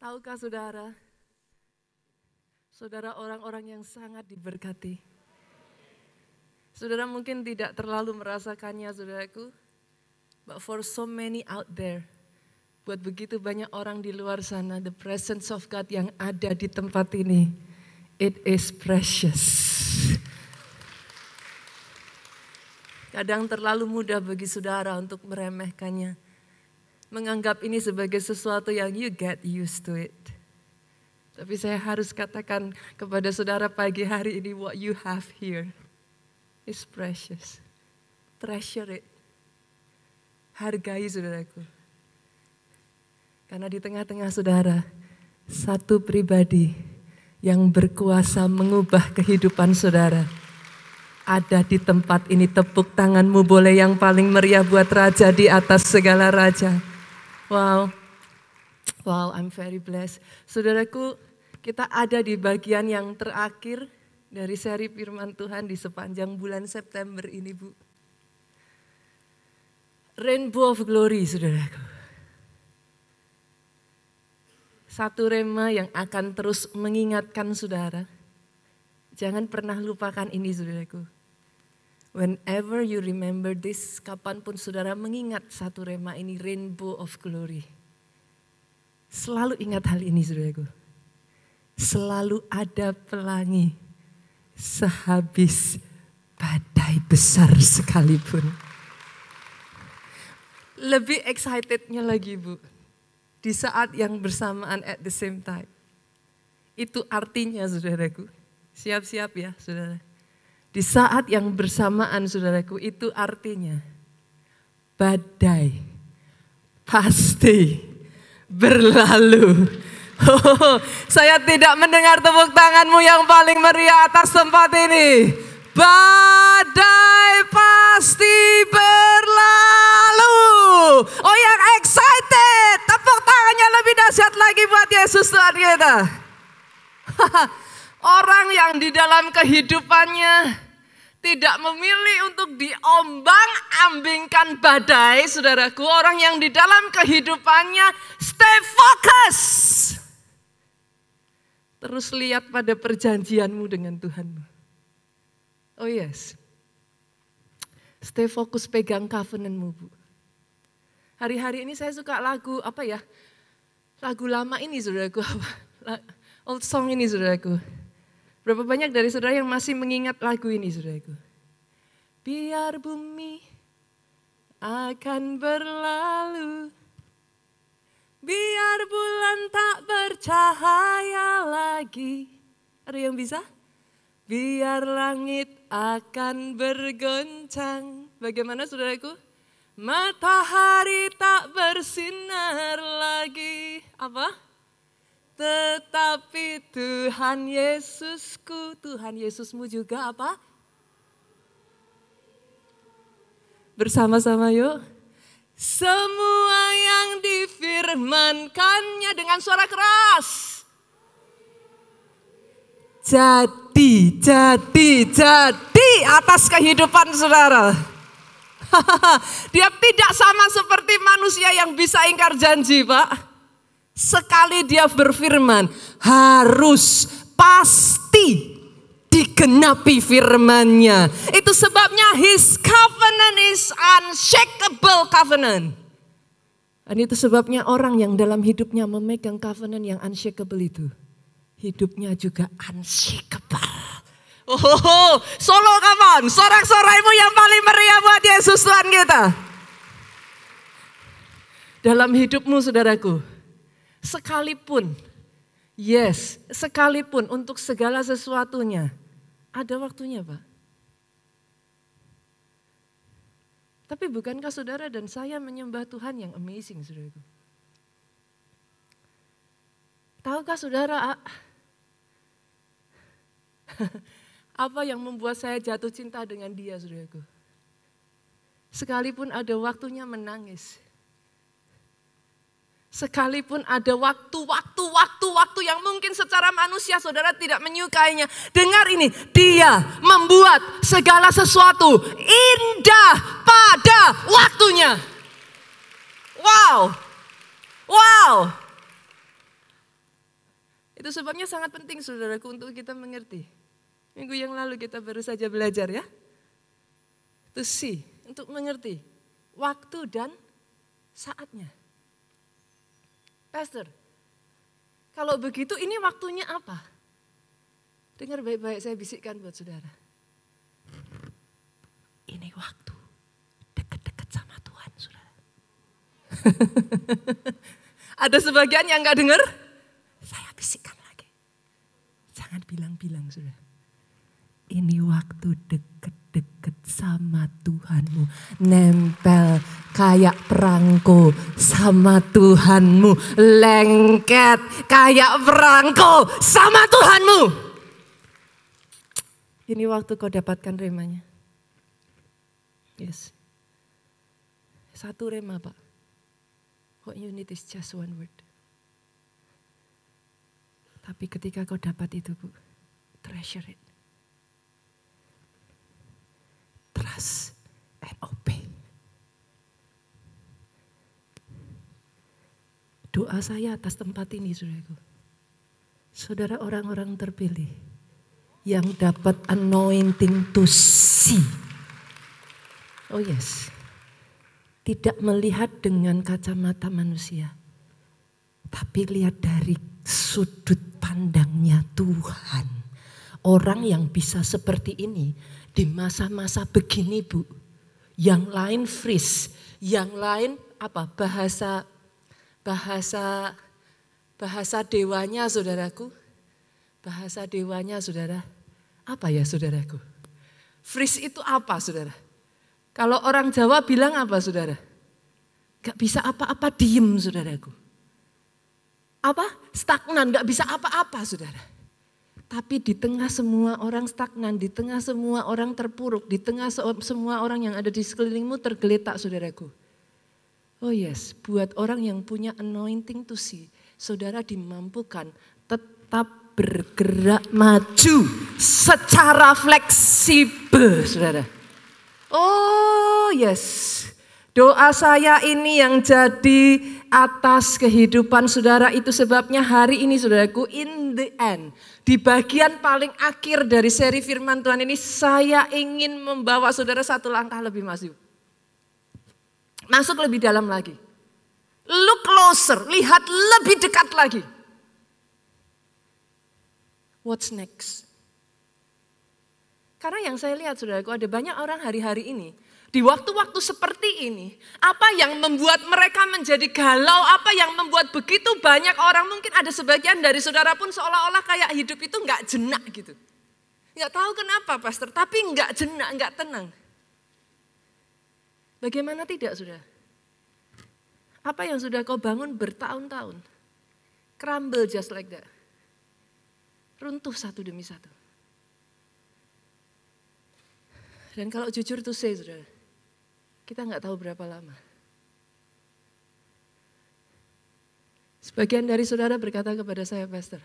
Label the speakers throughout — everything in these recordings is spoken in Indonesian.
Speaker 1: Tahukah saudara, saudara orang-orang yang sangat diberkati. Saudara mungkin tidak terlalu merasakannya saudaraku, but for so many out there, buat begitu banyak orang di luar sana, the presence of God yang ada di tempat ini, it is precious. Kadang terlalu mudah bagi saudara untuk meremehkannya. Menganggap ini sebagai sesuatu yang you get used to it. Tapi saya harus katakan kepada saudara pagi hari ini, what you have here is precious. Treasure it. Hargai saudaraku. Karena di tengah-tengah saudara, satu pribadi yang berkuasa mengubah kehidupan saudara ada di tempat ini. Tepuk tanganmu boleh yang paling meriah buat Raja di atas segala raja. Wow, I'm very blessed. Saudaraku, kita ada di bagian yang terakhir dari seri firman Tuhan di sepanjang bulan September ini, Bu. Rainbow of Glory, saudaraku. Satu rema yang akan terus mengingatkan saudara. Jangan pernah lupakan ini, saudaraku. Whenever you remember this, kapanpun saudara mengingat satu rema ini, Rainbow of Glory. Selalu ingat hal ini, saudaraku. Selalu ada pelangi sehabis badai besar sekalipun. Lebih excitednya lagi, Bu. Di saat yang bersamaan at the same time. Itu artinya, saudaraku. Siap-siap ya, saudara. Di saat yang bersamaan, saudaraku, itu artinya badai pasti berlalu. Saya tidak mendengar tepuk tanganmu yang paling meriah atas tempat ini. Badai pasti berlalu. Oh, yang excited, tepuk tangannya lebih dahsyat lagi buat Yesus Tuhan kita. Orang yang di dalam kehidupannya tidak memilih untuk diombang-ambingkan badai, saudaraku. Orang yang di dalam kehidupannya stay focus. Terus lihat pada perjanjianmu dengan Tuhanmu. Oh yes. Stay fokus, pegang covenantmu, Bu. Hari-hari ini saya suka lagu, lagu lama ini, saudaraku. Old song ini, saudaraku. Berapa banyak dari saudara yang masih mengingat lagu ini, saudaraku? Biar bumi akan berlalu, biar bulan tak bercahaya lagi. Ada yang bisa? Biar langit akan bergoncang. Bagaimana, saudaraku? Matahari tak bersinar lagi. Apa? Tetapi Tuhan Yesusku, Tuhan Yesusmu juga apa? Bersama-sama yuk. Semua yang difirmankannya dengan suara keras. Jadi atas kehidupan saudara. Dia tidak sama seperti manusia yang bisa ingkar janji, Pak. Sekali dia berfirman, harus pasti digenapi firman-Nya. Itu sebabnya His covenant is unshakable covenant. Dan itu sebabnya orang yang dalam hidupnya memegang covenant yang unshakable itu, hidupnya juga unshakable. Oh, solo kapan? Sorak-soraimu yang paling meriah buat Yesus Tuhan kita. Dalam hidupmu, saudaraku. Sekalipun untuk segala sesuatunya, ada waktunya, Pak. Tapi bukankah saudara dan saya menyembah Tuhan yang amazing, saudaraku? Tahukah saudara, apa yang membuat saya jatuh cinta dengan Dia, saudaraku? Sekalipun ada waktunya menangis. Sekalipun ada waktu yang mungkin secara manusia saudara tidak menyukainya. Dengar ini, Dia membuat segala sesuatu indah pada waktunya. Wow. Itu sebabnya sangat penting saudaraku untuk kita mengerti. Minggu yang lalu kita baru saja belajar ya. To see, untuk mengerti waktu dan saatnya. Pastor, kalau begitu ini waktunya apa? Dengar baik-baik, saya bisikkan buat saudara. Ini waktu dekat-dekat sama Tuhan, saudara. Ada sebagian yang gak dengar, saya bisikkan lagi. Jangan bilang-bilang, saudara. Ini waktu deket-deket sama Tuhanmu. Nempel kayak perangko sama Tuhanmu. Lengket kayak perangko sama Tuhanmu. Ini waktu kau dapatkan remanya. Yes. Satu rema, Pak. What you need is just one word. Tapi ketika kau dapat itu, Bu, treasure it. Trust and obey. Doa saya atas tempat ini, saudaraku. Saudara orang-orang terpilih yang dapat anointing to see. Oh yes. Tidak melihat dengan kacamata manusia. Tapi lihat dari sudut pandangnya Tuhan. Orang yang bisa seperti ini di masa-masa begini, Bu. Yang lain freeze, yang lain apa? Bahasa dewanya, saudaraku. Bahasa dewanya, saudara. Apa ya, saudaraku? Freeze itu apa, saudara? Kalau orang Jawa bilang apa, saudara? Gak bisa apa-apa, diem, saudaraku. Apa? Stagnan, gak bisa apa-apa, saudara. Tapi di tengah semua orang stagnan, di tengah semua orang terpuruk, di tengah semua orang yang ada di sekelilingmu tergeletak, saudaraku. Oh yes, buat orang yang punya anointing to see, saudara dimampukan tetap bergerak maju secara fleksibel, saudara. Oh yes, doa saya ini yang jadi atas kehidupan saudara, itu sebabnya hari ini saudaraku, in the end, di bagian paling akhir dari seri firman Tuhan ini, saya ingin membawa saudara satu langkah lebih maju. Masuk lebih dalam lagi. Look closer, lihat lebih dekat lagi. What's next? Karena yang saya lihat, saudaraku, ada banyak orang hari-hari ini, di waktu-waktu seperti ini, apa yang membuat mereka menjadi galau, apa yang membuat begitu banyak orang, mungkin ada sebagian dari saudara pun seolah-olah kayak hidup itu gak jenak gitu. Gak tahu kenapa, Pastor, tapi gak jenak, gak tenang. Bagaimana tidak, saudara? Apa yang sudah kau bangun bertahun-tahun, crumble just like that. Runtuh satu demi satu. Dan kalau jujur tuh saya, saudara, kita nggak tahu berapa lama. Sebagian dari saudara berkata kepada saya, Pastor,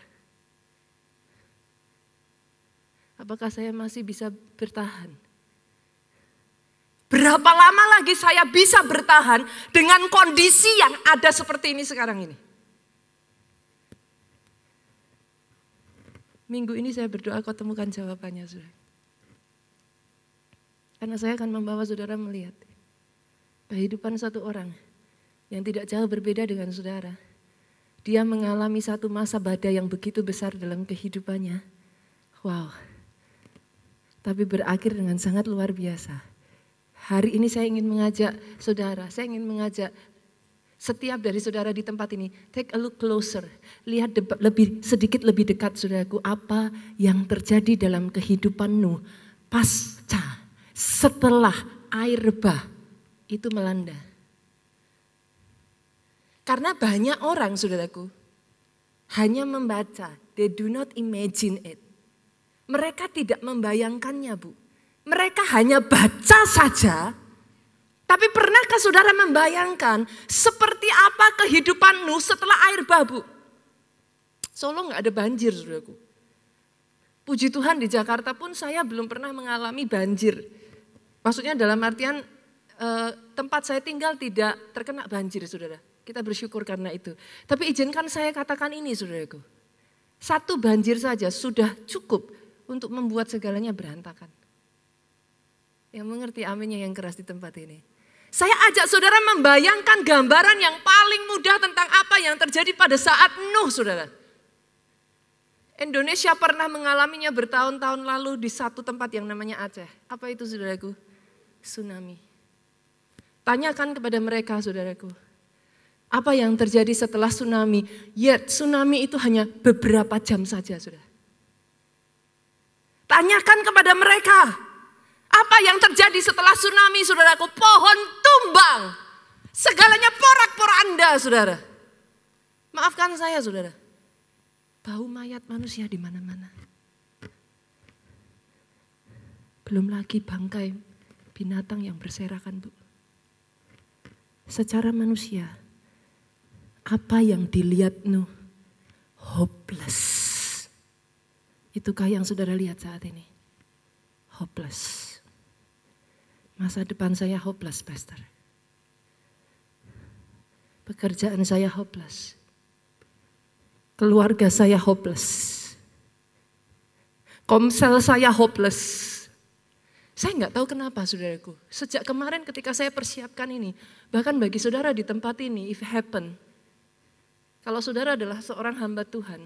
Speaker 1: apakah saya masih bisa bertahan? Berapa lama lagi saya bisa bertahan dengan kondisi yang ada seperti ini sekarang ini? Minggu ini saya berdoa kau temukan jawabannya, saudara. Karena saya akan membawa saudara melihat kehidupan satu orang yang tidak jauh berbeda dengan saudara. Dia mengalami satu masa badai yang begitu besar dalam kehidupannya. Wow. Tapi berakhir dengan sangat luar biasa. Hari ini saya ingin mengajak saudara, saya ingin mengajak setiap dari saudara di tempat ini, take a look closer. Lihat sedikit lebih dekat, saudaraku, apa yang terjadi dalam kehidupanmu pasca setelah air bah itu melanda. Karena banyak orang, saudaraku, hanya membaca, they do not imagine it. Mereka tidak membayangkannya, Bu. Mereka hanya baca saja. Tapi pernahkah saudara membayangkan seperti apa kehidupanmu setelah air bah, Bu? Solo gak ada banjir, saudaraku. Puji Tuhan di Jakarta pun saya belum pernah mengalami banjir. Maksudnya dalam artian tempat saya tinggal tidak terkena banjir, saudara. Kita bersyukur karena itu. Tapi izinkan saya katakan ini, saudaraku. Satu banjir saja sudah cukup untuk membuat segalanya berantakan. Yang mengerti aminnya yang keras di tempat ini. Saya ajak saudara membayangkan gambaran yang paling mudah tentang apa yang terjadi pada saat Nuh, saudara. Indonesia pernah mengalaminya bertahun-tahun lalu di satu tempat yang namanya Aceh. Apa itu, saudaraku? Tsunami. Tanyakan kepada mereka, saudaraku. Apa yang terjadi setelah tsunami? Ya, tsunami itu hanya beberapa jam saja, saudara. Tanyakan kepada mereka. Apa yang terjadi setelah tsunami, saudaraku? Pohon tumbang. Segalanya porak-poranda, saudara. Maafkan saya, saudara. Bau mayat manusia di mana-mana. Belum lagi bangkai binatang yang berserakan, Bu. Secara manusia, apa yang dilihat Nuh? Hopeless. Itukah yang saudara lihat saat ini? Hopeless. Masa depan saya hopeless, Pastor. Pekerjaan saya hopeless. Keluarga saya hopeless. Komsel saya hopeless. Saya nggak tahu kenapa, saudaraku. Sejak kemarin ketika saya persiapkan ini, bahkan bagi saudara di tempat ini, if happen, kalau saudara adalah seorang hamba Tuhan,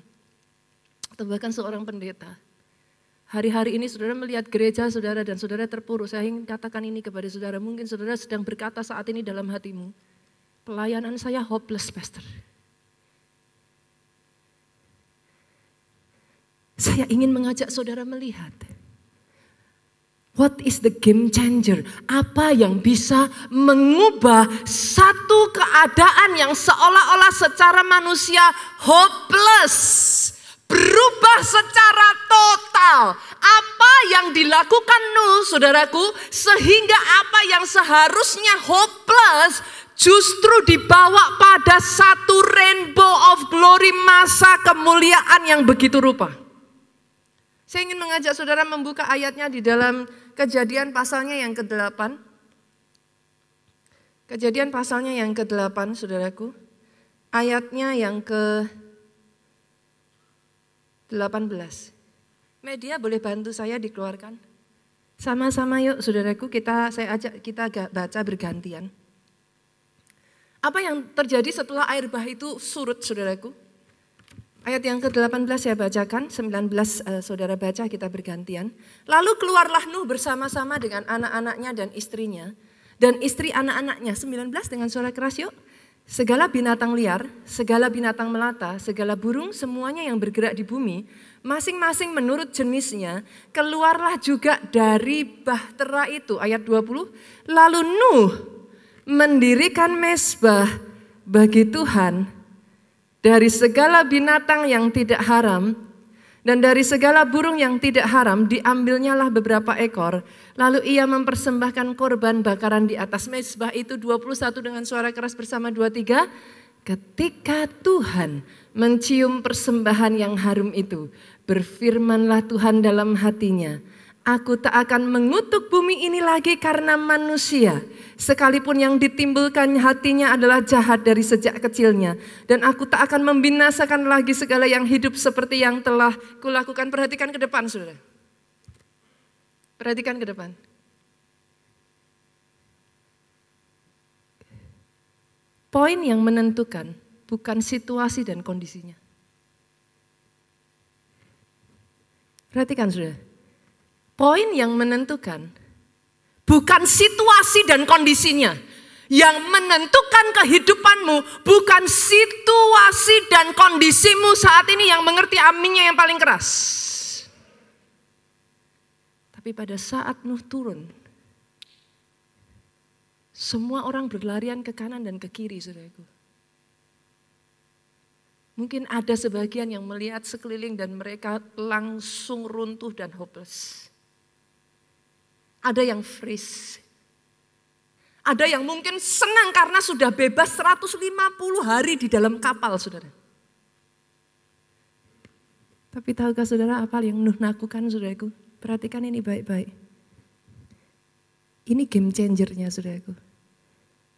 Speaker 1: atau bahkan seorang pendeta, hari-hari ini saudara melihat gereja saudara dan saudara terpuruk. Saya ingin katakan ini kepada saudara, mungkin saudara sedang berkata saat ini dalam hatimu, pelayanan saya hopeless, Pastor. Saya ingin mengajak saudara melihat, what is the game changer? Apa yang bisa mengubah satu keadaan yang seolah-olah secara manusia hopeless, berubah secara total. Apa yang dilakukan Nuh, saudaraku, sehingga apa yang seharusnya hopeless justru dibawa pada satu rainbow of glory, masa kemuliaan yang begitu rupa. Saya ingin mengajak saudara membuka ayatnya di dalam Kejadian pasalnya yang ke-8. Kejadian pasalnya yang ke-8, saudaraku. Ayatnya yang ke-18. Media boleh bantu saya dikeluarkan? Sama-sama yuk, saudaraku, saya ajak kita baca bergantian. Apa yang terjadi setelah air bah itu surut, saudaraku? Ayat yang ke-18 saya bacakan, 19 saudara baca, kita bergantian. Lalu keluarlah Nuh bersama-sama dengan anak-anaknya dan istrinya. Dan istri anak-anaknya, 19 dengan suara keras yuk. Segala binatang liar, segala binatang melata, segala burung, semuanya yang bergerak di bumi, masing-masing menurut jenisnya, keluarlah juga dari bahtera itu. Ayat 20, lalu Nuh mendirikan mezbah bagi Tuhan, dari segala binatang yang tidak haram dan dari segala burung yang tidak haram diambilnyalah beberapa ekor. Lalu ia mempersembahkan korban bakaran di atas mezbah itu. 21 dengan suara keras bersama 23. Ketika Tuhan mencium persembahan yang harum itu, berfirmanlah Tuhan dalam hatinya, aku tak akan mengutuk bumi ini lagi karena manusia, sekalipun yang ditimbulkan hatinya adalah jahat dari sejak kecilnya. Dan aku tak akan membinasakan lagi segala yang hidup seperti yang telah kulakukan. Perhatikan ke depan, saudara. Perhatikan ke depan. Poin yang menentukan bukan situasi dan kondisinya. Perhatikan, saudara. Poin yang menentukan bukan situasi dan kondisinya. Yang menentukan kehidupanmu bukan situasi dan kondisimu saat ini, yang mengerti aminnya yang paling keras. Tapi pada saat Nuh turun, semua orang berlarian ke kanan dan ke kiri, saudaraku. Mungkin ada sebagian yang melihat sekeliling dan mereka langsung runtuh dan hopeless. Ada yang freeze. Ada yang mungkin senang karena sudah bebas 150 hari di dalam kapal, saudara. Tapi tahukah saudara apa yang Nuh lakukan, saudaraku? Perhatikan ini baik-baik. Ini game changernya, saudaraku.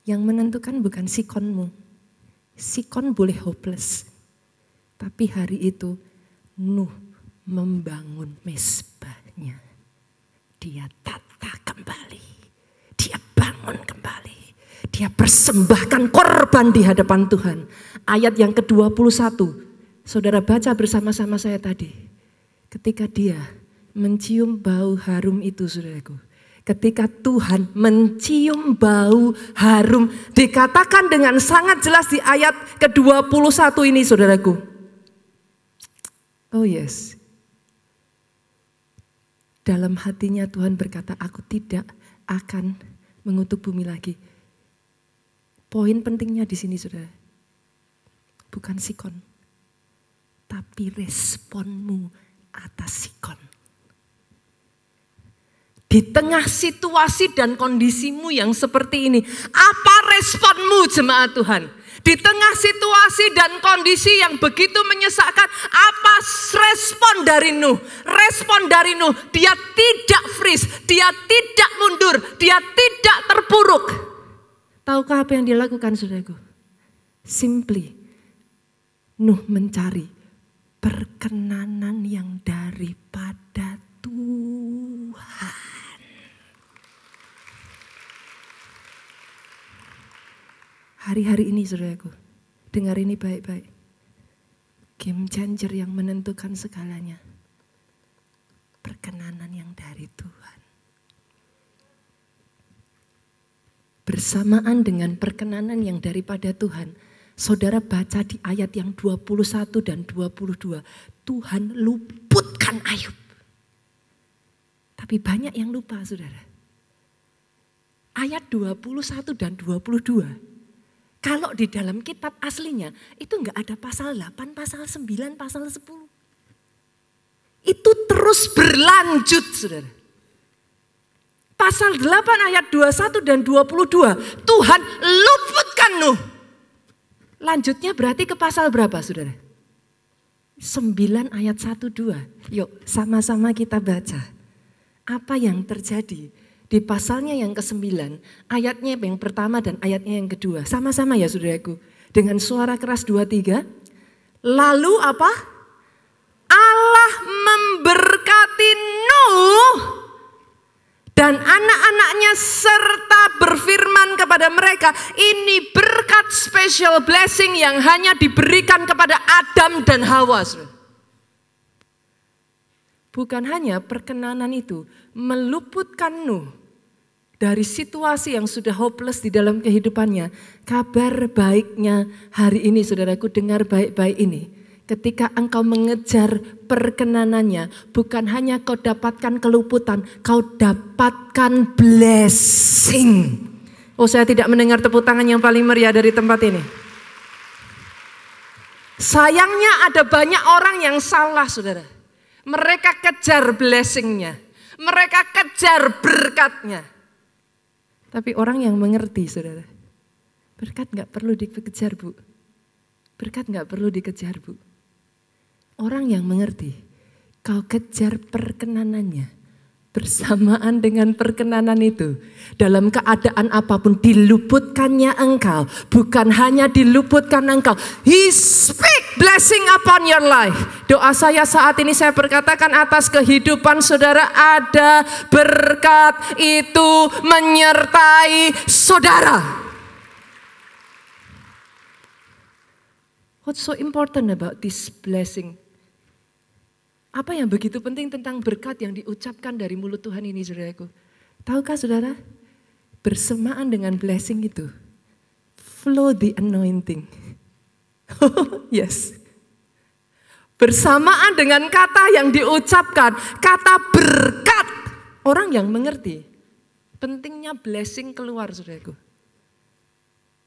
Speaker 1: Yang menentukan bukan sikonmu. Sikon boleh hopeless. Tapi hari itu Nuh membangun mezbahnya. Dia tata kembali. Dia bangun kembali. Dia persembahkan korban di hadapan Tuhan. Ayat yang ke-21. Saudara baca bersama-sama saya tadi. Ketika dia mencium bau harum itu, saudaraku. Ketika Tuhan mencium bau harum, dikatakan dengan sangat jelas di ayat ke-21 ini, saudaraku. Oh yes. Dalam hatinya Tuhan berkata, aku tidak akan mengutuk bumi lagi. Poin pentingnya di sini, saudara. Bukan sikon, tapi responmu atas sikon. Di tengah situasi dan kondisimu yang seperti ini, apa responmu jemaat Tuhan? Di tengah situasi dan kondisi yang begitu menyesakkan, apa respon dari Nuh? Respon dari Nuh, dia tidak freeze, dia tidak mundur, dia tidak terpuruk. Tahukah apa yang dia lakukan, saudaraku? Simply, Nuh mencari perkenanan yang daripada Tuhan. Hari-hari ini, saudaraku, dengar ini baik-baik. Game changer yang menentukan segalanya. Perkenanan yang dari Tuhan. Bersamaan dengan perkenanan yang daripada Tuhan, saudara baca di ayat yang 21 dan 22. Tuhan luputkan Ayub. Tapi banyak yang lupa, saudara. Ayat 21 dan 22. Kalau di dalam kitab aslinya itu enggak ada pasal 8, pasal 9, pasal 10. Itu terus berlanjut, saudara. Pasal 8 ayat 21 dan 22, Tuhan luputkan Nuh. Lanjutnya berarti ke pasal berapa, saudara? 9 ayat 1-2. Yuk sama-sama kita baca. Apa yang terjadi di pasalnya yang ke-9, ayatnya yang pertama dan ayatnya yang kedua. Sama-sama ya saudaraku. Dengan suara keras 2-3. Lalu apa? Allah memberkati Nuh dan anak-anaknya serta berfirman kepada mereka. Ini berkat special blessing yang hanya diberikan kepada Adam dan Hawa. Bukan hanya perkenanan itu meluputkan Nuh dari situasi yang sudah hopeless di dalam kehidupannya. Kabar baiknya hari ini, saudaraku, dengar baik-baik ini. Ketika engkau mengejar perkenanannya, bukan hanya kau dapatkan keluputan, kau dapatkan blessing. Oh, saya tidak mendengar tepuk tangan yang paling meriah dari tempat ini. Sayangnya ada banyak orang yang salah, saudara. Mereka kejar blessingnya, mereka kejar berkatnya. Tapi orang yang mengerti, saudara, berkat gak perlu dikejar, Bu. Berkat gak perlu dikejar, Bu. Orang yang mengerti, kau kejar perkenanannya. Bersamaan dengan perkenanan itu, dalam keadaan apapun diluputkannya engkau. Bukan hanya diluputkan engkau, He speak blessing upon your life. Doa saya saat ini, saya berkatakan atas kehidupan saudara, ada berkat itu menyertai saudara. What's so important about this blessing? Apa yang begitu penting tentang berkat yang diucapkan dari mulut Tuhan ini, saudaraku? Tahukah saudara? Bersamaan dengan blessing itu, flow the anointing. Yes. Bersamaan dengan kata yang diucapkan, kata berkat. Orang yang mengerti pentingnya blessing keluar, saudaraku.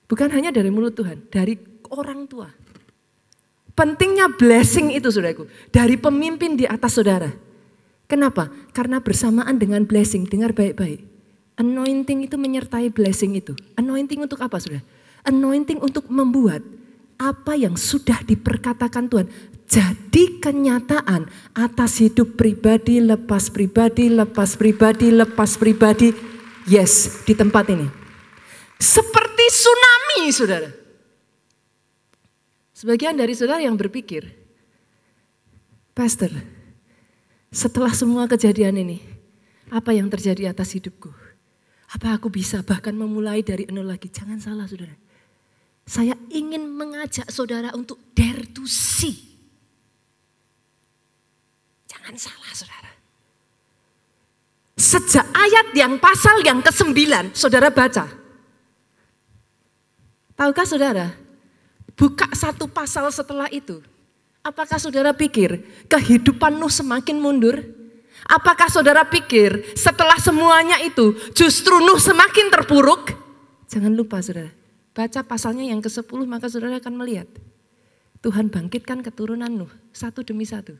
Speaker 1: Bukan hanya dari mulut Tuhan, dari orang tua. Pentingnya blessing itu, saudaraku, dari pemimpin di atas saudara. Kenapa? Karena bersamaan dengan blessing, dengar baik-baik. Anointing itu menyertai blessing itu. Anointing untuk apa, saudara? Anointing untuk membuat apa yang sudah diperkatakan Tuhan jadi kenyataan atas hidup pribadi, lepas pribadi, lepas pribadi, lepas pribadi. Yes, di tempat ini. Seperti tsunami, saudara. Sebagian dari saudara yang berpikir, Pastor, setelah semua kejadian ini, apa yang terjadi atas hidupku? Apa aku bisa bahkan memulai dari nol lagi? Jangan salah saudara. Saya ingin mengajak saudara untuk dare to see. Jangan salah saudara. Sejak ayat yang pasal yang ke-9 saudara baca. Tahukah saudara? Buka satu pasal setelah itu. Apakah saudara pikir kehidupan Nuh semakin mundur? Apakah saudara pikir setelah semuanya itu justru Nuh semakin terpuruk? Jangan lupa saudara, baca pasalnya yang ke-10 maka saudara akan melihat. Tuhan bangkitkan keturunan Nuh satu demi satu.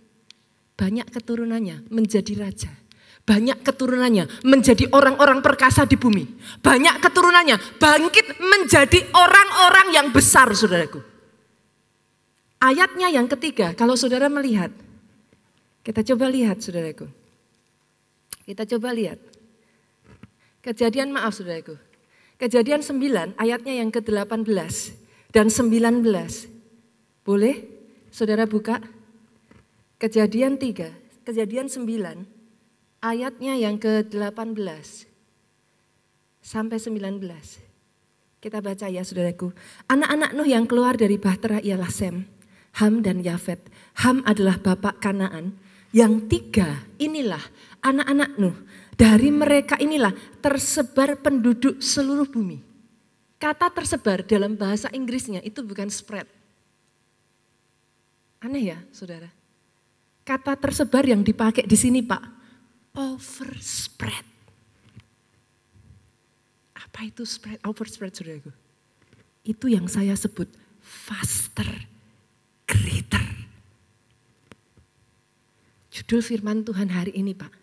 Speaker 1: Banyak keturunannya menjadi raja. Banyak keturunannya menjadi orang-orang perkasa di bumi. Banyak keturunannya bangkit menjadi orang-orang yang besar saudaraku. Ayatnya yang ketiga, kalau saudara melihat, kita coba lihat saudaraku. Kita coba lihat. Kejadian maaf saudaraku. Kejadian 9 ayatnya yang ke-18 dan 19. Boleh saudara buka? Kejadian 3, kejadian 9 ayatnya yang ke-18 sampai 19. Kita baca ya saudaraku. Anak-anak Nuh yang keluar dari bahtera ialah Sem, Ham dan Yafet. Ham adalah bapak Kanaan. Yang tiga inilah anak-anak Nuh. Dari mereka inilah tersebar penduduk seluruh bumi. Kata tersebar dalam bahasa Inggrisnya itu bukan spread. Aneh ya saudara. Kata tersebar yang dipakai di sini Pak, overspread. Apa itu spread? Overspread saudaraku. Itu yang saya sebut faster, greater. Judul firman Tuhan hari ini Pak,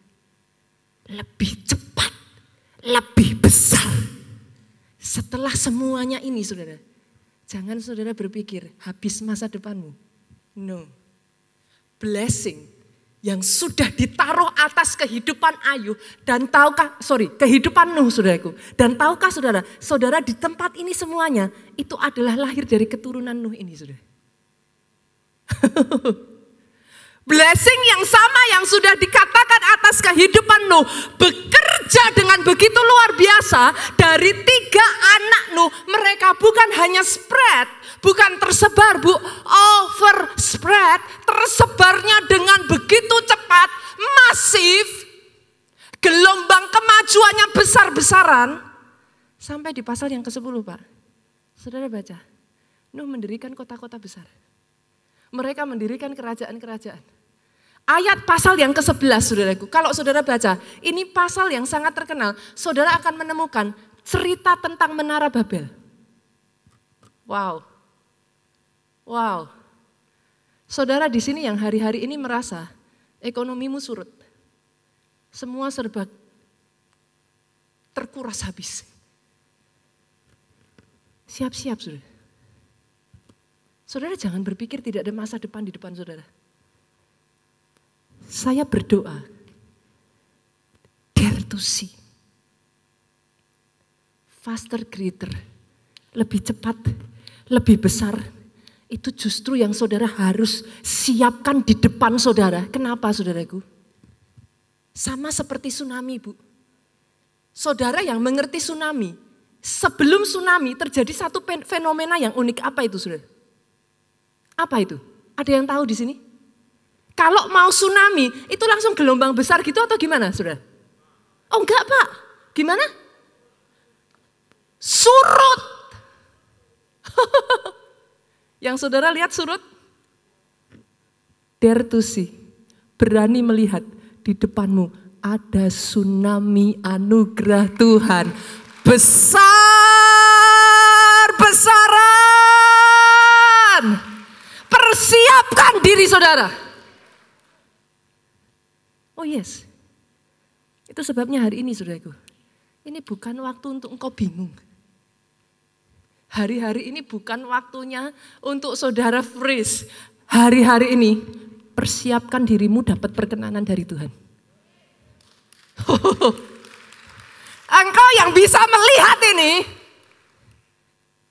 Speaker 1: lebih cepat, lebih besar. Setelah semuanya ini saudara, jangan saudara berpikir habis masa depanmu. No, blessing yang sudah ditaruh atas kehidupan Ayub dan tahukah, kehidupan Nuh saudaraku. Dan tahukah saudara, saudara di tempat ini semuanya itu adalah lahir dari keturunan Nuh ini saudara. Blessing yang sama yang sudah dikatakan atas kehidupan Nuh bekerja dengan begitu luar biasa dari 3 anak Nuh. Mereka bukan hanya spread, bukan tersebar bu, overspread, tersebarnya dengan begitu cepat, masif, gelombang kemajuannya besar-besaran. Sampai di pasal yang ke-10 Pak, saudara baca, Nuh mendirikan kota-kota besar. Mereka mendirikan kerajaan-kerajaan. Ayat pasal yang ke-11 saudaraku, kalau saudara baca, ini pasal yang sangat terkenal. Saudara akan menemukan cerita tentang Menara Babel. Wow. Wow. Saudara di sini yang hari-hari ini merasa ekonomimu surut. Semua serba terkuras habis. Siap-siap saudara. Saudara jangan berpikir tidak ada masa depan di depan saudara. Saya berdoa, dare to see, faster, greater, lebih cepat, lebih besar. Itu justru yang saudara harus siapkan di depan saudara. Kenapa saudaraku? Sama seperti tsunami Bu. Saudara yang mengerti tsunami, sebelum tsunami terjadi satu fenomena yang unik. Apa itu saudara? Apa itu? Ada yang tahu di sini? Kalau mau tsunami, itu langsung gelombang besar gitu atau gimana saudara? Oh enggak Pak, gimana? Surut. Yang saudara lihat surut? Dare to see, berani melihat di depanmu ada tsunami anugerah Tuhan. Besar-besaran. Persiapkan diri saudara. Oh yes, itu sebabnya hari ini saudaraku, ini bukan waktu untuk engkau bingung. Hari-hari ini bukan waktunya untuk saudara freeze. Hari-hari ini persiapkan dirimu dapat perkenanan dari Tuhan. Engkau yang bisa melihat ini,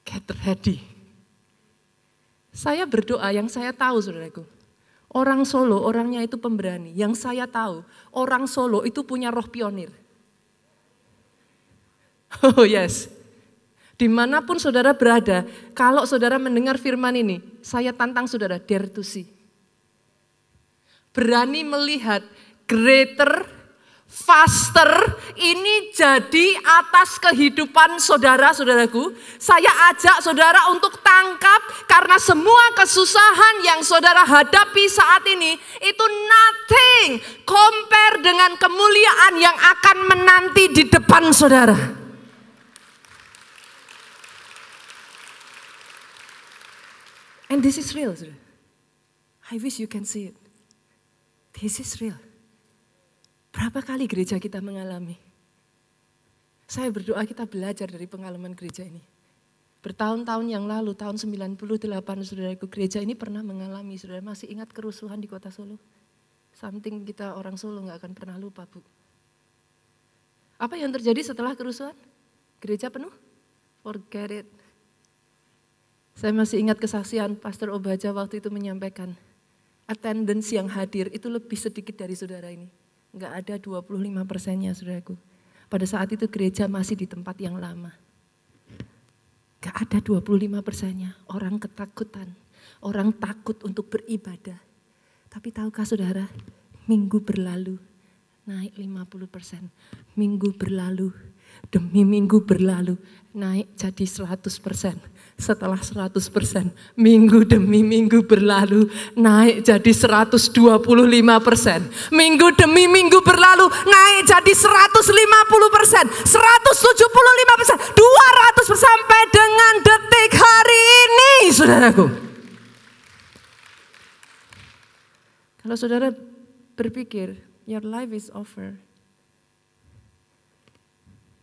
Speaker 1: get ready. Saya berdoa yang saya tahu saudaraku, Orang Solo, orangnya itu pemberani. Yang saya tahu, orang Solo itu punya roh pionir. Oh yes. Dimanapun saudara berada, kalau saudara mendengar firman ini, saya tantang saudara, dare to see. Berani melihat greater, faster, ini jadi atas kehidupan saudara-saudaraku. Saya ajak saudara untuk tangkap karena semua kesusahan yang saudara hadapi saat ini itu nothing compare dengan kemuliaan yang akan menanti di depan saudara. And this is real, saudara. I wish you can see it. This is real. Berapa kali gereja kita mengalami? Saya berdoa kita belajar dari pengalaman gereja ini. Bertahun-tahun yang lalu, tahun 98, saudaraku, gereja ini pernah mengalami, saudara masih ingat kerusuhan di kota Solo? Something kita orang Solo gak akan pernah lupa, Bu. Apa yang terjadi setelah kerusuhan? Gereja penuh? Forget it. Saya masih ingat kesaksian Pastor Obaja waktu itu menyampaikan, attendance yang hadir itu lebih sedikit dari saudara ini. Enggak ada 25%-nya saudaraku. Pada saat itu gereja masih di tempat yang lama. Enggak ada 25%-nya. Orang ketakutan, orang takut untuk beribadah. Tapi tahukah saudara, minggu berlalu naik 50%. Minggu berlalu, demi minggu berlalu naik jadi 100%. Setelah 100%, minggu demi minggu berlalu, naik jadi 125%. Minggu demi minggu berlalu, naik jadi 150%, 175%, 200% sampai dengan detik hari ini, saudaraku. Kalau saudara berpikir, your life is over,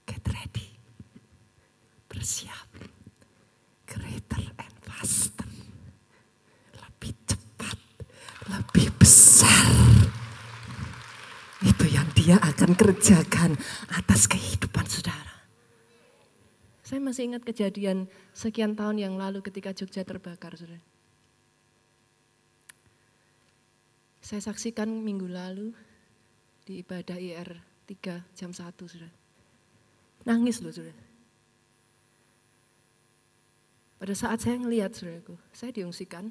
Speaker 1: get ready, bersiap. Greater and faster, lebih cepat, lebih besar. Itu yang dia akan kerjakan atas kehidupan saudara. Saya masih ingat kejadian sekian tahun yang lalu ketika Jogja terbakar, saudara. Saya saksikan minggu lalu di ibadah IR 3 jam 1, saudara. Nangis loh, saudara. Pada saat saya ngelihat, saudaraku, saya diungsikan.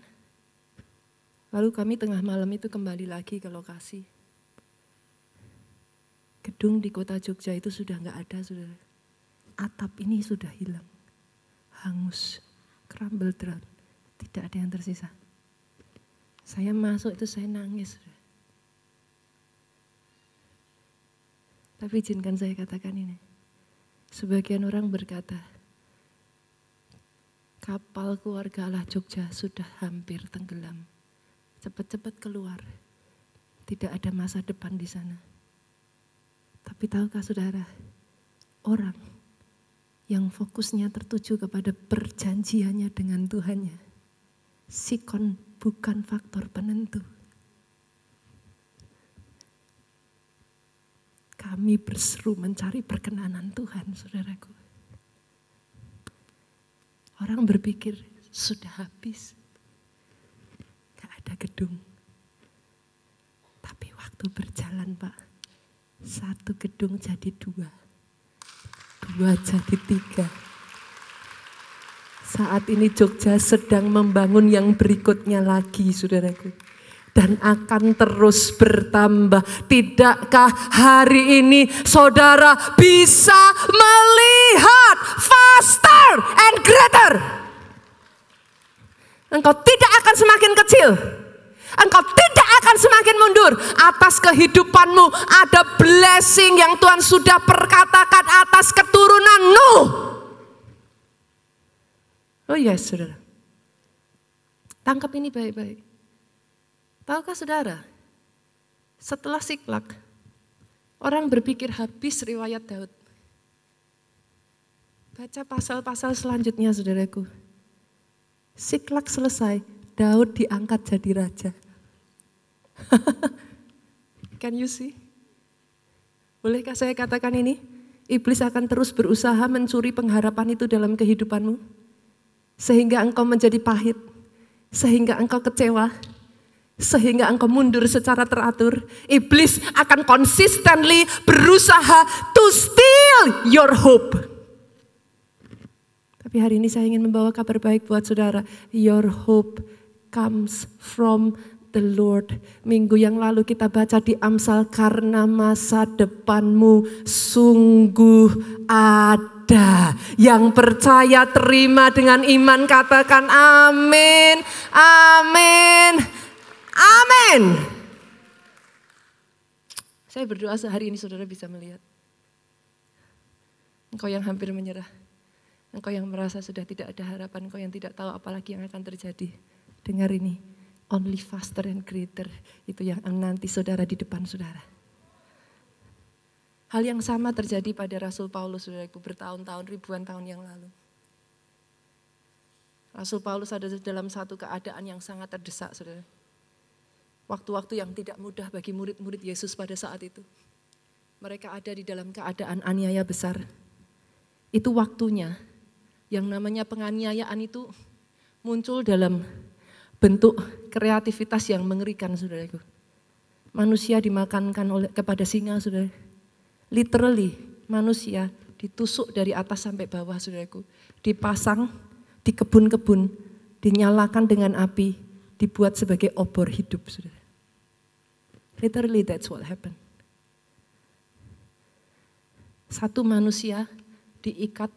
Speaker 1: Lalu kami tengah malam itu kembali lagi ke lokasi. Gedung di kota Jogja itu sudah enggak ada, saudara. Atap ini sudah hilang, hangus, crumble down, tidak ada yang tersisa. Saya masuk itu saya nangis, saudara. Tapi izinkan saya katakan ini. Sebagian orang berkata, kapal keluarga Allah Jogja sudah hampir tenggelam. Cepat-cepat keluar. Tidak ada masa depan di sana. Tapi tahukah saudara, orang yang fokusnya tertuju kepada perjanjiannya dengan Tuhannya, sikon bukan faktor penentu. Kami berseru mencari perkenanan Tuhan, saudaraku. Orang berpikir sudah habis, gak ada gedung. Tapi waktu berjalan, Pak, satu gedung jadi 2, 2 jadi 3. Saat ini Jogja sedang membangun yang berikutnya lagi, saudaraku. Dan akan terus bertambah. Tidakkah hari ini saudara bisa melihat faster and greater? Engkau tidak akan semakin kecil. Engkau tidak akan semakin mundur. Atas kehidupanmu ada blessing yang Tuhan sudah perkatakan atas keturunanmu. Oh yes, saudara. Tangkap ini baik-baik. Tahukah saudara, setelah Siklak, orang berpikir habis riwayat Daud. Baca pasal-pasal selanjutnya, saudaraku. Siklak selesai, Daud diangkat jadi raja. Can you see? Bolehkah saya katakan ini? Iblis akan terus berusaha mencuri pengharapan itu dalam kehidupanmu. Sehingga engkau menjadi pahit. Sehingga engkau kecewa. sehingga engkau mundur secara teratur, iblis akan consistently berusaha to steal your hope. Tapi hari ini saya ingin membawa kabar baik buat saudara. Your hope comes from the Lord. Minggu yang lalu kita baca di Amsal, karena masa depanmu sungguh ada. Yang percaya terima dengan iman, katakan amin, amin, amin. Saya berdoa sehari ini saudara bisa melihat. Engkau yang hampir menyerah. Engkau yang merasa sudah tidak ada harapan. Engkau yang tidak tahu apalagi yang akan terjadi. Dengar ini. Only faster and greater. Itu yang nanti saudara di depan saudara. Hal yang sama terjadi pada Rasul Paulus, saudaraku, bertahun-tahun, ribuan tahun yang lalu. Rasul Paulus ada dalam satu keadaan yang sangat terdesak, saudara. Waktu-waktu yang tidak mudah bagi murid-murid Yesus pada saat itu. Mereka ada di dalam keadaan aniaya besar. Itu waktunya yang namanya penganiayaan itu muncul dalam bentuk kreativitas yang mengerikan, saudaraku. Manusia dimakankan kepada singa, saudara. Literally manusia ditusuk dari atas sampai bawah, saudaraku. Dipasang di kebun-kebun, dinyalakan dengan api, dibuat sebagai obor hidup, saudara. Literally that's what happened. Satu manusia diikat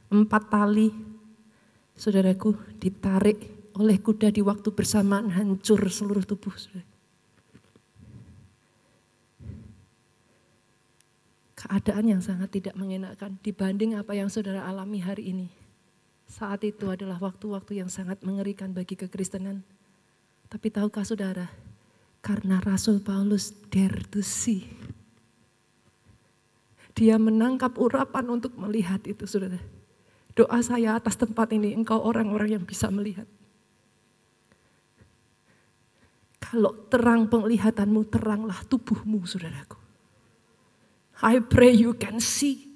Speaker 1: 4 tali, saudaraku, ditarik oleh kuda di waktu bersamaan, hancur seluruh tubuh, saudara. Keadaan yang sangat tidak mengenakan dibanding apa yang saudara alami hari ini. Saat itu adalah waktu-waktu yang sangat mengerikan bagi kekristenan. Tapi tahukah saudara, karena Rasul Paulus dare to see. Dia menangkap urapan untuk melihat itu, saudara. Doa saya atas tempat ini, engkau orang-orang yang bisa melihat. Kalau terang penglihatanmu, teranglah tubuhmu, saudaraku. I pray you can see.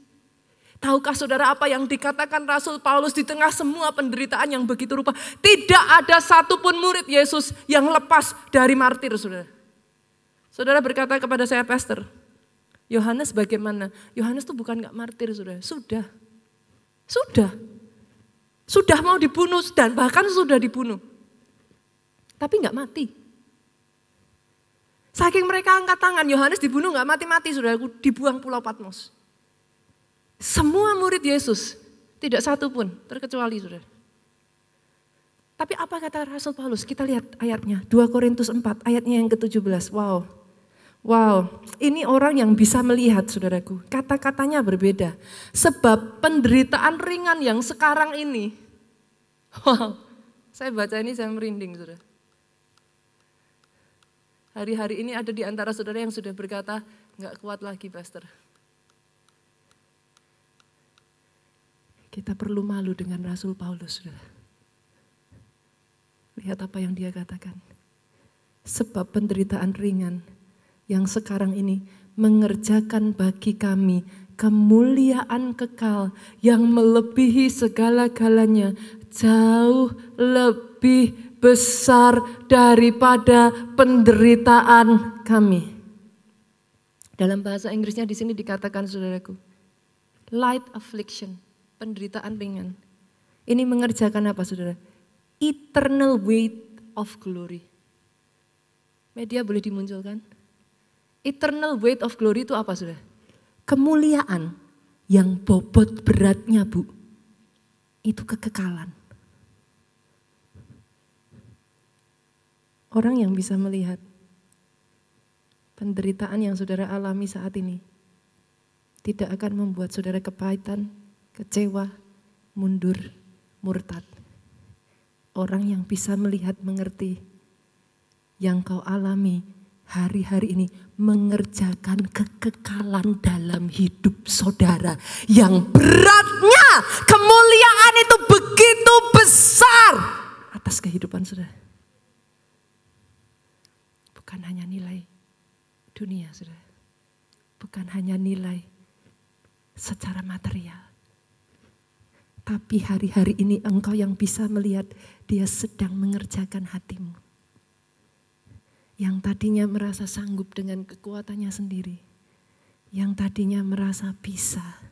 Speaker 1: Tahukah saudara apa yang dikatakan Rasul Paulus di tengah semua penderitaan yang begitu rupa? Tidak ada satupun murid Yesus yang lepas dari martir, saudara. Saudara berkata kepada saya, Pastor, Yohanes bagaimana? Yohanes itu bukan gak martir, saudara. Sudah mau dibunuh dan bahkan sudah dibunuh. Tapi gak mati. Saking mereka angkat tangan, Yohanes dibunuh gak mati-mati, saudaraku, dibuang Pulau Patmos. Semua murid Yesus, tidak satu pun terkecuali, saudara. Tapi apa kata Rasul Paulus? Kita lihat ayatnya, 2 Korintus 4 ayatnya yang ke-17. Wow, ini orang yang bisa melihat, saudaraku. Kata-katanya berbeda. Sebab penderitaan ringan yang sekarang ini, wow, saya baca ini saya merinding, saudara. Hari-hari ini ada di antara saudara yang sudah berkata, gak kuat lagi, Pastor. Kita perlu malu dengan Rasul Paulus, saudara. Lihat apa yang dia katakan. Sebab penderitaan ringan yang sekarang ini mengerjakan bagi kami kemuliaan kekal yang melebihi segala-galanya, jauh lebih besar daripada penderitaan kami. Dalam bahasa Inggrisnya di sini dikatakan, saudaraku, light affliction, penderitaan ringan. Ini mengerjakan apa, saudara? Eternal weight of glory. Media boleh dimunculkan? Eternal weight of glory itu apa, saudara? Kemuliaan yang bobot beratnya, Bu, itu kekekalan. Orang yang bisa melihat penderitaan yang saudara alami saat ini tidak akan membuat saudara kepahitan, kecewa, mundur, murtad. Orang yang bisa melihat, mengerti yang kau alami hari-hari ini mengerjakan kekekalan dalam hidup saudara. Yang beratnya kemuliaan itu begitu besar atas kehidupan saudara. Bukan hanya nilai dunia, saudara. Bukan hanya nilai secara material. Tapi hari-hari ini engkau yang bisa melihat dia sedang mengerjakan hatimu. Yang tadinya merasa sanggup dengan kekuatannya sendiri. Yang tadinya merasa bisa.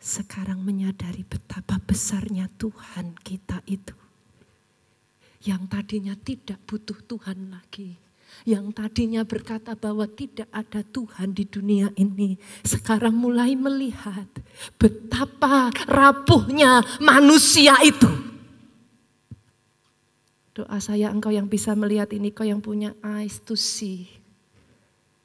Speaker 1: Sekarang menyadari betapa besarnya Tuhan kita itu. Yang tadinya tidak butuh Tuhan lagi. Yang tadinya berkata bahwa tidak ada Tuhan di dunia ini. Sekarang mulai melihat betapa rapuhnya manusia itu. Doa saya engkau yang bisa melihat ini, kau yang punya eyes to see.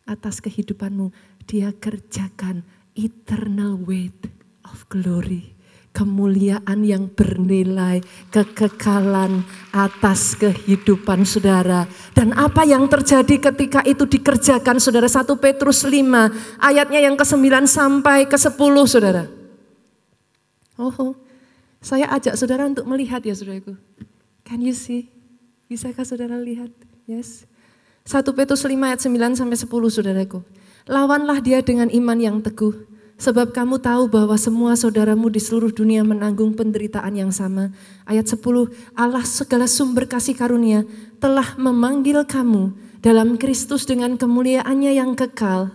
Speaker 1: Atas kehidupanmu, Dia kerjakan eternal weight of glory. Kemuliaan yang bernilai, kekekalan atas kehidupan saudara. Dan apa yang terjadi ketika itu dikerjakan saudara? 1 Petrus 5 ayatnya yang ke-9 sampai ke-10 saudara. Saya ajak saudara untuk melihat ya saudaraku. Can you see? Bisakah saudara lihat? Yes. 1 Petrus 5 ayat 9 sampai 10 saudaraku. Lawanlah dia dengan iman yang teguh. Sebab kamu tahu bahwa semua saudaramu di seluruh dunia menanggung penderitaan yang sama. Ayat 10, Allah segala sumber kasih karunia telah memanggil kamu dalam Kristus dengan kemuliaannya yang kekal.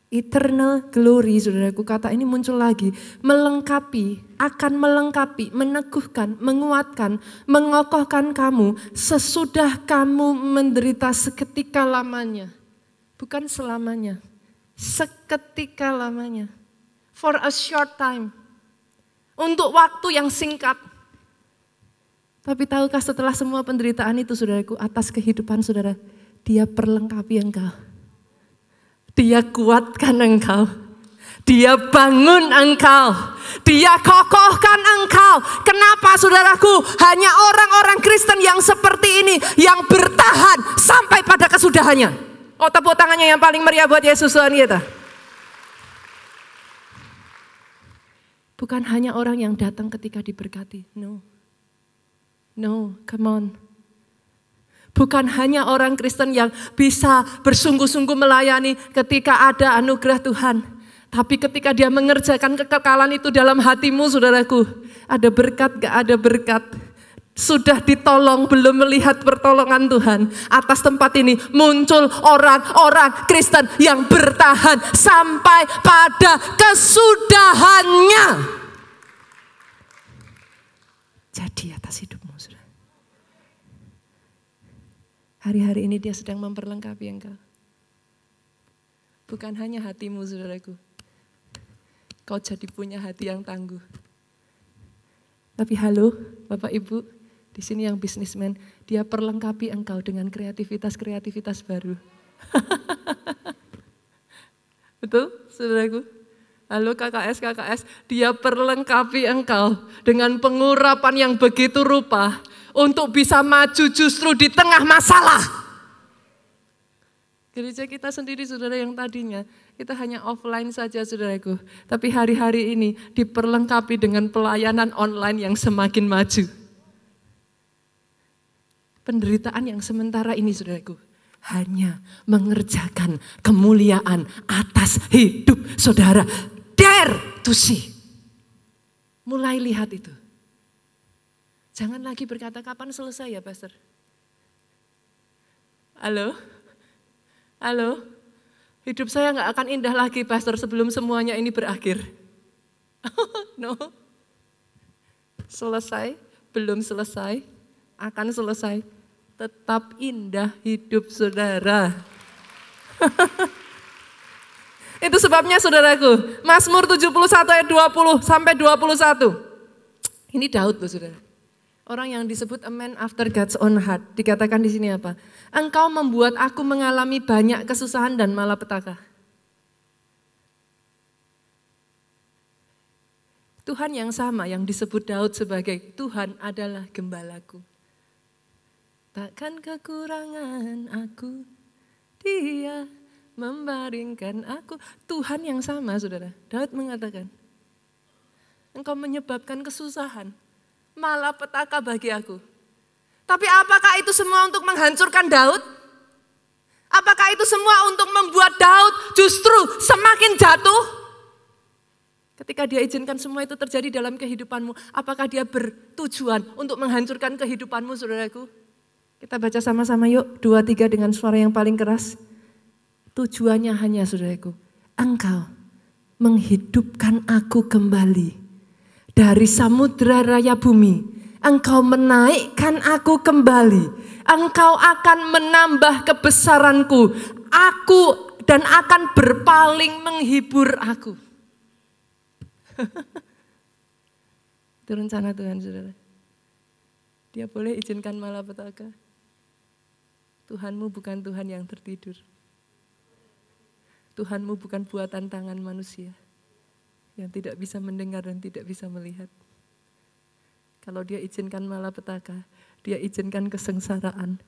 Speaker 1: Eternal glory, saudaraku, kata ini muncul lagi. Melengkapi, akan melengkapi, meneguhkan, menguatkan, mengokohkan kamu sesudah kamu menderita seketika lamanya. Bukan selamanya, seketika lamanya. For a short time. Untuk waktu yang singkat. Tapi tahukah setelah semua penderitaan itu saudaraku, atas kehidupan saudara, Dia perlengkapi engkau. Dia kuatkan engkau. Dia bangun engkau. Dia kokohkan engkau. Kenapa saudaraku? Hanya orang-orang Kristen yang seperti ini yang bertahan sampai pada kesudahannya. Tepuk tangannya yang paling meriah buat Yesus Tuhan kita. Bukan hanya orang yang datang ketika diberkati. No, come on. Bukan hanya orang Kristen yang bisa bersungguh-sungguh melayani ketika ada anugerah Tuhan. Tapi ketika dia mengerjakan kekekalan itu dalam hatimu saudaraku. Ada berkat gak ada berkat. Sudah ditolong belum melihat pertolongan Tuhan. Atas tempat ini muncul orang-orang Kristen yang bertahan sampai pada kesudahannya. Jadi atas hidupmu saudara. Hari-hari ini Dia sedang memperlengkapi engkau. Bukan hanya hatimu saudaraku. Kau jadi punya hati yang tangguh. Tapi halo Bapak Ibu, di sini yang bisnismen, Dia perlengkapi engkau dengan kreativitas-kreativitas baru. Betul, saudaraku? Halo KKS, Dia perlengkapi engkau dengan pengurapan yang begitu rupa untuk bisa maju justru di tengah masalah. Gereja kita sendiri saudara yang tadinya kita hanya offline saja saudaraku. Tapi hari-hari ini diperlengkapi dengan pelayanan online yang semakin maju. Penderitaan yang sementara ini saudaraku hanya mengerjakan kemuliaan atas hidup saudara. Dare to see. Mulai lihat itu. Jangan lagi berkata kapan selesai ya Pastor. Halo, hidup saya gak akan indah lagi Pastor sebelum semuanya ini berakhir. No, selesai, belum selesai, akan selesai. Tetap indah hidup saudara. Itu sebabnya saudaraku, Mazmur 71 ayat 20 sampai 21. Ini Daud loh saudara. Orang yang disebut a man after God's own heart. Dikatakan di sini apa? Engkau membuat aku mengalami banyak kesusahan dan malapetaka. Tuhan yang sama yang disebut Daud sebagai Tuhan adalah gembalaku. Takkan kekurangan aku, Dia membaringkan aku. Tuhan yang sama saudara. Daud mengatakan, engkau menyebabkan kesusahan, malapetaka bagi aku. Tapi apakah itu semua untuk menghancurkan Daud? Apakah itu semua untuk membuat Daud justru semakin jatuh? Ketika Dia izinkan semua itu terjadi dalam kehidupanmu, apakah Dia bertujuan untuk menghancurkan kehidupanmu saudaraku? Kita baca sama-sama yuk, 2, 3 dengan suara yang paling keras. Tujuannya hanya saudaraku, Engkau menghidupkan aku kembali dari samudra raya bumi. Engkau menaikkan aku kembali. Engkau akan menambah kebesaranku. Aku dan akan berpaling menghibur aku. Itu rencana Tuhan, saudara. Dia boleh izinkan malapetaka. Tuhanmu bukan Tuhan yang tertidur. Tuhanmu bukan buatan tangan manusia yang tidak bisa mendengar dan tidak bisa melihat. Kalau dia izinkan malapetaka, dia izinkan kesengsaraan.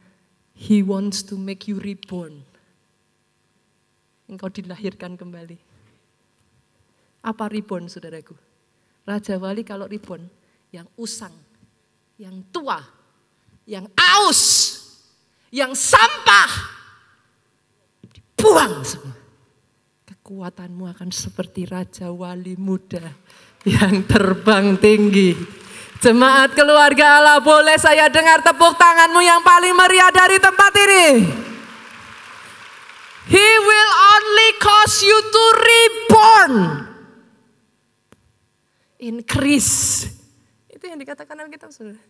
Speaker 1: He wants to make you reborn. Engkau dilahirkan kembali. Apa reborn, saudaraku? Raja Wali kalau reborn, yang usang, yang tua, yang aus, yang sampah, dibuang semua. Kekuatanmu akan seperti Raja Wali muda yang terbang tinggi. Jemaat keluarga Allah, boleh saya dengar tepuk tanganmu yang paling meriah dari tempat ini? He will only cause you to reborn. Increase. Itu yang dikatakan Alkitab, saudara.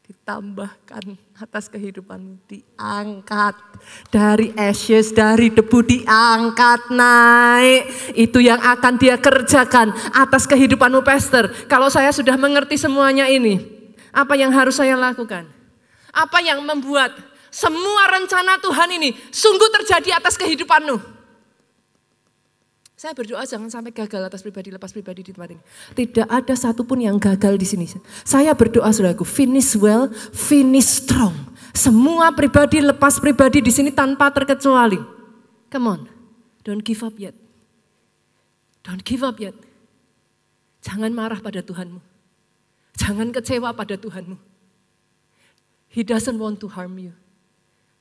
Speaker 1: Ditambahkan atas kehidupanmu, diangkat dari ashes, dari debu diangkat naik. Itu yang akan dia kerjakan atas kehidupanmu, pastor. Kalau saya sudah mengerti semuanya ini, apa yang harus saya lakukan? Apa yang membuat semua rencana Tuhan ini sungguh terjadi atas kehidupanmu? Saya berdoa jangan sampai gagal atas pribadi, lepas pribadi di tempat ini. Tidak ada satupun yang gagal di sini. Saya berdoa saudaraku, finish well, finish strong. Semua pribadi, lepas pribadi di sini tanpa terkecuali. Come on, don't give up yet. Don't give up yet. Jangan marah pada Tuhanmu. Jangan kecewa pada Tuhanmu. He doesn't want to harm you.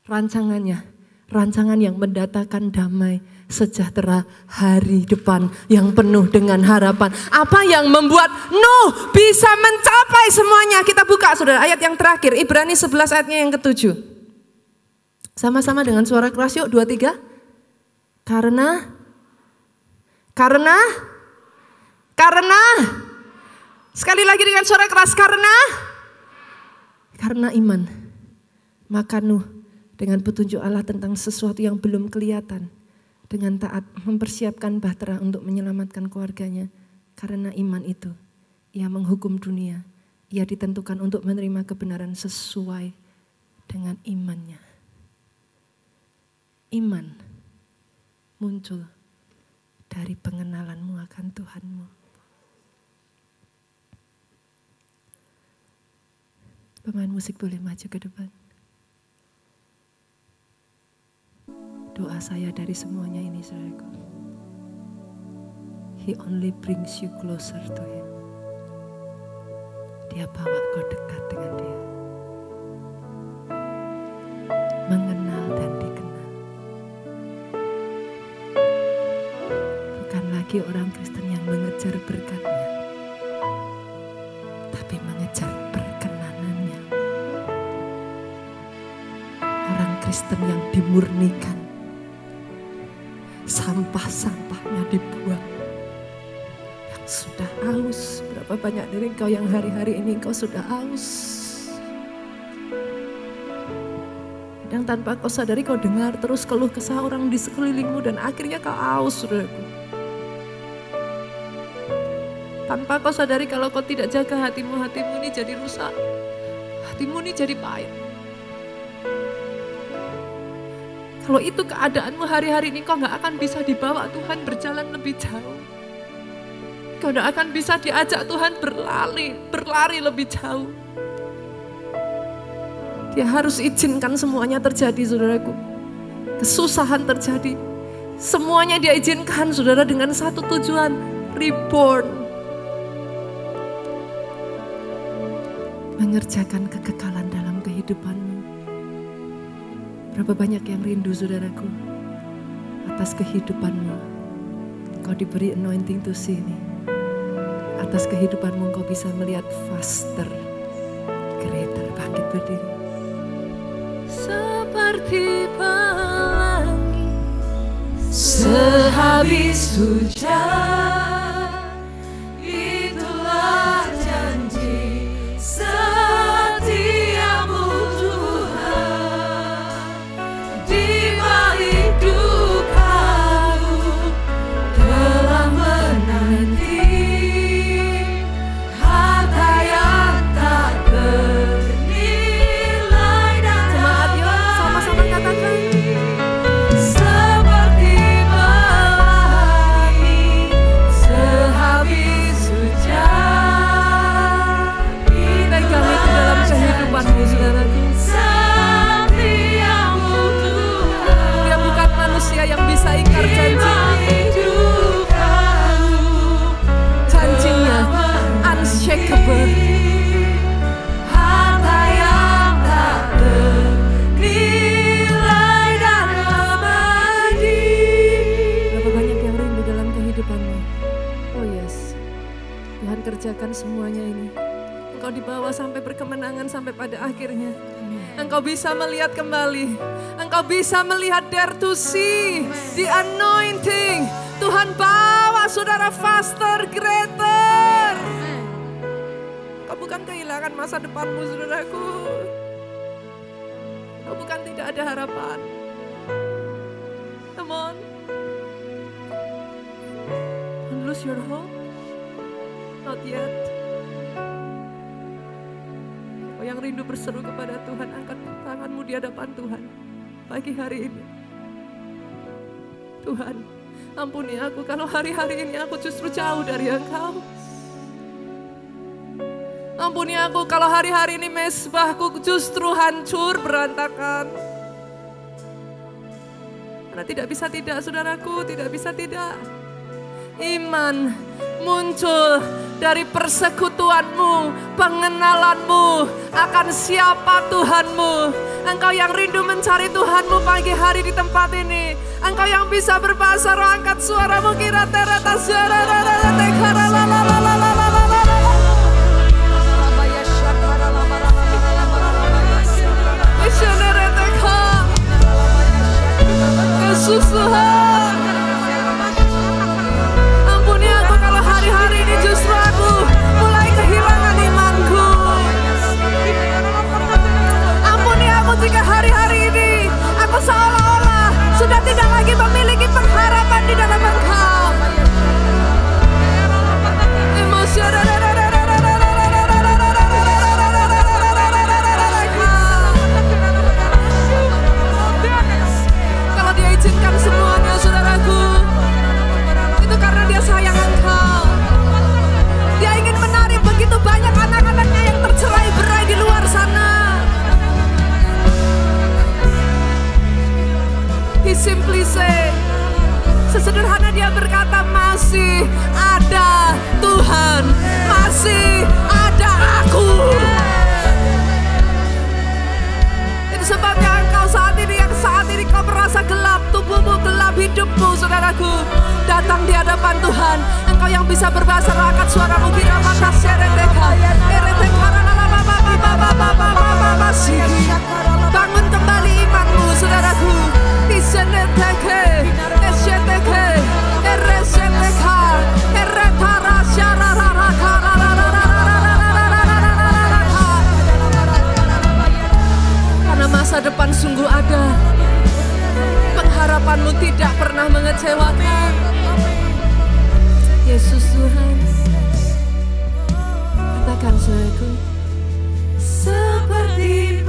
Speaker 1: Rancangan yang mendatangkan damai, sejahtera, hari depan yang penuh dengan harapan. Apa yang membuat Nuh bisa mencapai semuanya? Kita buka saudara ayat yang terakhir, Ibrani 11 ayatnya yang ke-7. Sama-sama dengan suara keras yuk, 2, 3. Karena sekali lagi dengan suara keras, karena iman, maka Nuh dengan petunjuk Allah tentang sesuatu yang belum kelihatan, dengan taat mempersiapkan bahtera untuk menyelamatkan keluarganya. Karena iman itu, ia menghukum dunia. Ia ditentukan untuk menerima kebenaran sesuai dengan imannya. Iman muncul dari pengenalanmu akan Tuhanmu. Pemain musik boleh maju ke depan. Doa saya dari semuanya ini, saudaraku. He only brings you closer to Him. Dia bawa kau dekat dengan Dia. Mengenal dan dikenal. Bukan lagi orang Kristen yang mengejar berkat-Nya, tapi mengejar perkenanannya. Orang Kristen yang dimurnikan, sampah-sampahnya dibuang. Yang sudah haus, berapa banyak dari engkau yang hari-hari ini engkau sudah haus. Kadang tanpa kau sadari kau dengar terus keluh kesah orang di sekelilingmu dan akhirnya kau haus, saudaraku. Tanpa kau sadari kalau kau tidak jaga hatimu ini jadi rusak. Hatimu ini jadi pahit. Kalau itu keadaanmu hari-hari ini, kau gak akan bisa dibawa Tuhan berjalan lebih jauh. Kau gak akan bisa diajak Tuhan berlari lebih jauh. Dia harus izinkan semuanya terjadi, saudaraku. Kesusahan terjadi. Semuanya dia izinkan, saudara, dengan satu tujuan, reborn. Mengerjakan kekekalan dalam kehidupanmu. Berapa banyak yang rindu, saudaraku, atas kehidupanmu. Kau diberi anointing to see ini. Atas kehidupanmu kau bisa melihat faster, greater. Bangkit berdiri. seperti pelangi sehabis hujan. Itulah janji setiamu Tuhan, di balik dukaku telah menanti harta yang tak bernilai dan jemaat yuk sama-sama katakan seperti pelangi sehabis hujan. Pegang itu dalam kehidupanmu saudaraku. Setiamu Tuhan, dia bukan manusia yang bisa ingkar janji. Janjinya unshakable, harta yang tak bernilai dan abadi. Berapa banyak yang rindu dalam kehidupanmu? Oh yes, Tuhan kerjakan semuanya ini. Engkau dibawa sampai berkemenangan sampai pada akhirnya. Engkau bisa melihat kembali. Engkau bisa melihat dare to see the anointing. Tuhan bawa saudara faster, greater. Engkau bukan kehilangan masa depanmu saudaraku. Engkau bukan tidak ada harapan. Come on. Don't lose your hope. Not yet. Yang rindu berseru kepada Tuhan, angkat tanganmu di hadapan Tuhan pagi hari ini. Tuhan, ampuni aku kalau hari-hari ini aku justru jauh dari Engkau. Ampuni aku kalau hari-hari ini mesbahku justru hancur berantakan. Karena tidak bisa tidak, saudaraku, tidak bisa tidak. Iman muncul dari persekutuanmu, pengenalanmu akan siapa Tuhanmu. Engkau yang rindu mencari Tuhanmu pagi hari di tempat ini. Engkau yang bisa berbahasa roh, angkat suaramu kira terata suara. Yesus Tuhan, ampuni aku kalau hari-hari ini justru aku mulai kehilangan imanku. Ampuni aku jika hari-hari ini aku seolah-olah sudah tidak lagi memiliki pengharapan di dalam Engkau. Kalau Dia izinkan semuanya saudaraku, itu karena Dia sayang Engkau. Dia ingin menarik begitu banyak anak-anaknya yang tercerai-berai di luar sana. He simply say, sesederhana Dia berkata, masih ada Tuhan, masih ada aku. Itu sebabnya engkau saat ini kau merasa gelap, tubuhmu gelap, hidupmu saudaraku, datang di hadapan Tuhan. Engkau yang bisa berbahasa roh, angkat suaramu kira mata sereteka bangun kembali imanmu saudaraku. Iseneteke eseteke ereseteka eretara syarara. Karena masa depan sungguh ada, pengharapanmu tidak pernah mengecewakan. Yesus Tuhan, katakan saudaraku, seperti